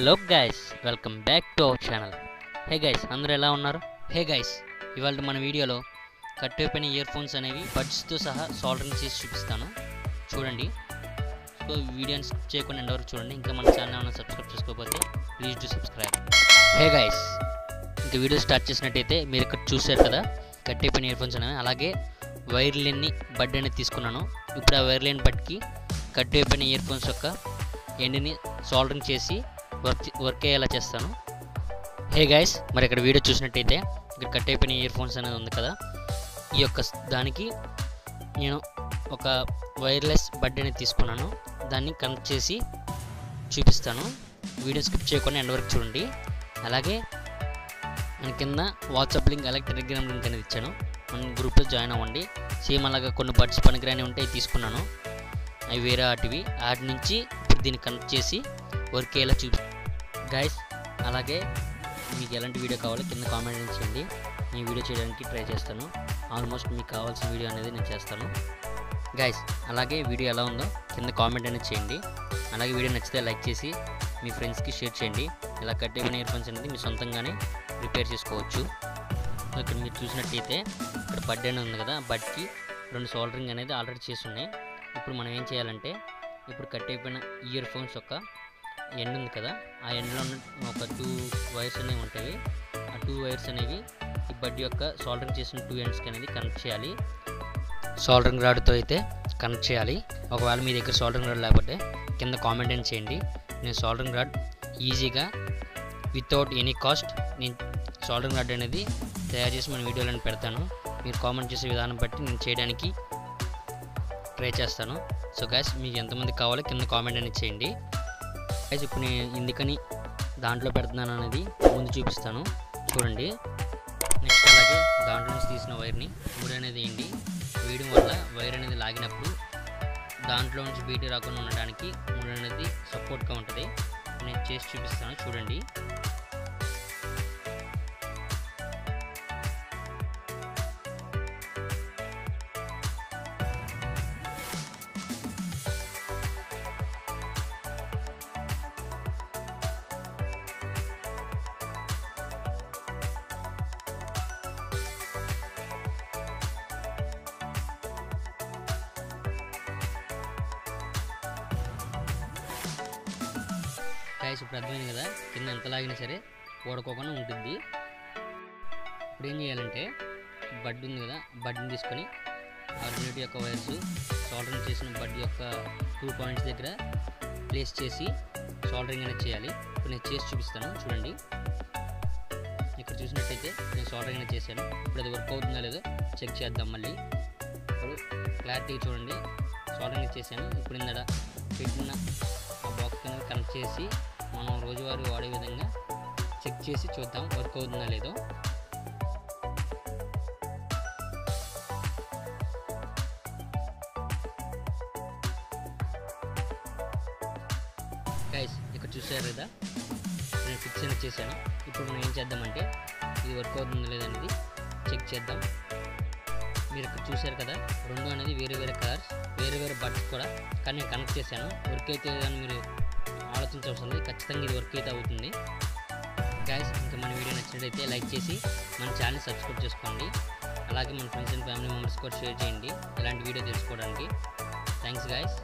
Hello guys, welcome back to our channel. Hey guys, అందరూ ఎలా ఉన్నారు? హే గైస్, ఇవాళ మన వీడియోలో కట్టెపోయిన ఇయర్ ఫోన్స్ అనేవి బడ్స్తో సహా సోల్డరింగ్ చేసి చూపిస్తాను. చూడండి. సో వీడియోని స్కిప్ చేయకుండా ఎండ్ వరకు చూడండి. ఇంకా మన ఛానల్ ఏమైనా సబ్స్క్రైబ్ చేసుకోకపోతే please do subscribe. Hey guys, ఇంకా వీడియో స్టార్ట్ చేసినట్టయితే మీరు ఇక్కడ చూసారు కదా కట్టెపోయిన ఇయర్ ఫోన్స్ అనేవి. అలాగే వైర్ లేని బడ్ అనేది తీసుకున్నాను. ఇప్పుడు ఆ వైర్ లేని బడ్కి కట్టెపోయిన ఇయర్ ఫోన్స్ యొక్క ఎండ్ని సోల్డరింగ్ చేసి వర్క్ అయ్యేలా చేస్తాను. హే గైస్, మరి ఇక్కడ వీడియో చూసినట్టయితే ఇక్కడ కట్ అయిపోయిన ఇయర్ ఫోన్స్ అనేది ఉంది కదా, ఈ యొక్క దానికి నేను ఒక వైర్లెస్ బడ్ అనేది తీసుకున్నాను. దాన్ని కనెక్ట్ చేసి చూపిస్తాను. వీడియో స్కిప్ చేయకుండా ఎండ్ వరకు చూడండి. అలాగే మన కింద వాట్సాప్ లింక్ అలాగే టెలిగ్రామ్ లింక్ అనేది ఇచ్చాను. మన గ్రూప్లో జాయిన్ అవ్వండి. సేమ్ అలాగా కొన్ని బడ్స్ పనికిరాని ఉంటే తీసుకున్నాను. అవి వేరే వాటి నుంచి ఇప్పుడు దీన్ని కనెక్ట్ చేసి వర్క్ అయ్యేలా గైస్. అలాగే మీకు ఎలాంటి వీడియో కావాలో కింద కామెంట్ చేయండి. నేను వీడియో చేయడానికి ట్రై చేస్తాను. ఆల్మోస్ట్ మీకు కావాల్సిన వీడియో అనేది నేను చేస్తాను గైస్. అలాగే వీడియో ఎలా ఉందో కింద కామెంట్ అనేది చేయండి. అలాగే వీడియో నచ్చితే లైక్ చేసి మీ ఫ్రెండ్స్కి షేర్ చేయండి. ఇలా కట్ అయిపోయిన ఇయర్ ఫోన్స్ అనేది మీ సొంతంగానే రిపేర్ చేసుకోవచ్చు. ఇక్కడ మీరు చూసినట్టయితే ఇక్కడ బడ్ అనేది ఉంది కదా, బడ్కి 2 సోల్డరింగ్ అనేది ఆల్రెడీ చేసి ఉన్నాయి. ఇప్పుడు మనం ఏం చేయాలంటే, ఇప్పుడు కట్ అయిపోయిన ఇయర్ ఫోన్స్ యొక్క ఎండ్ ఉంది కదా, ఆ ఎండ్లో ఉన్న ఒక 2 వైర్స్ అనేవి ఉంటాయి. ఆ 2 వైర్స్ అనేవి ఈ బడ్ యొక్క సోల్డరింగ్ చేసిన 2 ఎండ్స్కి అనేది కనెక్ట్ చేయాలి. సోల్డరింగ్ రాడ్తో అయితే కనెక్ట్ చేయాలి. ఒకవేళ మీ దగ్గర సోల్డరింగ్ రాడ్ లేకపోతే కింద కామెంట్ అని చేయండి. నేను సోల్డరింగ్ రాడ్ ఈజీగా వితౌట్ ఎనీ కాస్ట్ నేను సోల్డరింగ్ రాడ్ అనేది తయారు చేసి మన వీడియోలను పెడతాను. మీరు కామెంట్ చేసే విధానం బట్టి నేను చేయడానికి ట్రై చేస్తాను. సో గైస్, మీకు ఎంతమంది కావాలో కింద కామెంట్ అనేది చేయండి గైస్. ఇప్పుడు నేను ఎందుకని దాంట్లో పెడుతున్నాను అనేది ముందు చూపిస్తాను. చూడండి. నెక్స్ట్ అలాగే దాంట్లో నుంచి తీసిన వైర్ని ముడి అనేది వేయండి. వేయడం వల్ల వైర్ అనేది లాగినప్పుడు దాంట్లో నుంచి బీటీ రాకుండా ఉండడానికి ముడి అనేది సపోర్ట్గా ఉంటుంది. నేను చేసి చూపిస్తాను. చూడండి. గైస్, ఇప్పుడు అర్థమైంది కదా, కింద ఎంత లాగినా సరే ఓడుకోకుండా ఉంటుంది. ఇప్పుడు ఏం చేయాలంటే, బడ్ ఉంది కదా, బడ్ని తీసుకొని ఆ రెండింటి యొక్క వైర్స్ సోల్డరింగ్ చేసిన బడ్ యొక్క 2 పాయింట్స్ దగ్గర ప్లేస్ చేసి సోల్డరింగ్ అనేది చేయాలి. ఇప్పుడు నేను చేసి చూపిస్తాను. చూడండి. ఇక్కడ చూసినట్టయితే నేను సోల్డరింగ్ అనేది చేశాను. ఇప్పుడు అది వర్క్ అవుతుందో లేదో చెక్ చేద్దాం మళ్ళీ. ఇప్పుడు క్లారిటీ చూడండి. సోల్డరింగ్ చేశాను. ఇప్పుడు ఇందడ పెట్టిన ఆ బాక్స్ అనేది కనెక్ట్ చేసి మనం రోజువారీ వాడే విధంగా చెక్ చేసి చూద్దాం వర్క్ అవుతుందా లేదో. గైస్, ఇక్కడ చూసారు కదా, నేను ఫిక్స్ అనేది చేశాను. ఇప్పుడు మనం ఏం చేద్దామంటే, ఇది వర్క్ అవుతుందా లేదనేది చెక్ చేద్దాం. మీరు ఇక్కడ చూసారు కదా, 2 అనేది వేరే వేరే కలర్స్, వేరే వేరే బడ్స్ కూడా, కానీ నేను కనెక్ట్ చేశాను. వర్క్ అయితే కానీ మీరు ఆలోచించవలసిన లేదు. ఖచ్చితంగా ఇది వర్క్ అయితే అవుతుంది గైస్. ఇంకా మన వీడియో నచ్చినట్లయితే లైక్ చేసి మన ఛానల్ సబ్స్క్రైబ్ చేసుకోండి. అలాగే మన ఫ్రెండ్స్ అండ్ ఫ్యామిలీ మెంబర్స్ కూడా షేర్ చేయండి ఇలాంటి వీడియో తెలుసుకోవడానికి. Thanks guys.